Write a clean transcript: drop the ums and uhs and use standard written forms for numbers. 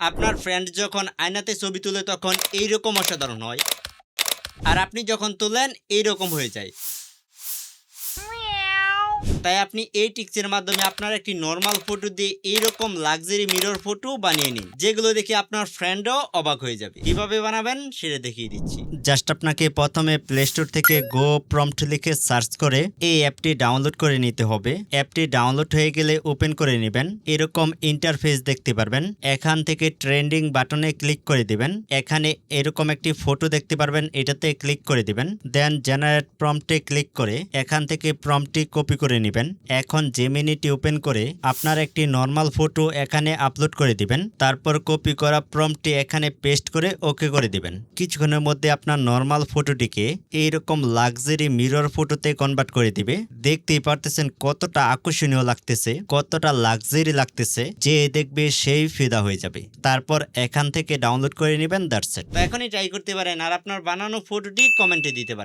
আপনার ফ্রেন্ড যখন আয়নাতে ছবি তুলে তখন এইরকম অসাধারণ হয়, আর আপনি যখন তোলেন এইরকম হয়ে যায়। তাই আপনি এই টিক্সের মাধ্যমে আপনার একটি নরমাল ফটো দিয়ে এইরকম লাক্সারি মিরর ফটো বানিয়ে নিন, যেগুলো দেখে আপনার ফ্রেন্ডও অবাক হয়ে যাবে। কিভাবে বানাবেন সেটা দেখিয়ে দিচ্ছি। জাস্ট আপনাকে প্রথমে প্লে স্টোর থেকে গো প্রম্পট লিখে সার্চ করে এই অ্যাপটি ডাউনলোড করে নিতে হবে। অ্যাপটি ডাউনলোড হয়ে গেলে ওপেন করে নেবেন। এরকম ইন্টারফেস দেখতে পারবেন। এখান থেকে ট্রেন্ডিং বাটনে ক্লিক করে দিবেন। এখানে এরকম একটি ফটো দেখতে পারবেন, এটাতে ক্লিক করে দিবেন। দেন জেনারেট প্রম্পটে ক্লিক করে এখান থেকে প্রম্পটটি কপি করে নেবেন। এখন জেমিনিটি ওপেন করে আপনার একটি নরমাল ফটো এখানে আপলোড করে দিবেন। তারপর কপি করা প্রম্পটটি এখানে পেস্ট করে ওকে করে দিবেন। কিছুক্ষণের মধ্যে আপনার নরমাল ফটোটিকে এইরকম লাক্সারি মিরর ফটোতে কনভার্ট করে দিবে। দেখতেই পারতেছেন কতটা আকর্ষণীয় লাগতেছে, কতটা লাক্সারি লাগতেছে, যে দেখবে সেই ফিদা হয়ে যাবে। তারপর এখান থেকে ডাউনলোড করে নেবেন। That's it. তো এখনই ট্রাই করতে পারেন আর আপনার বানানো ফটোটি কমেন্টে দিতে পারেন।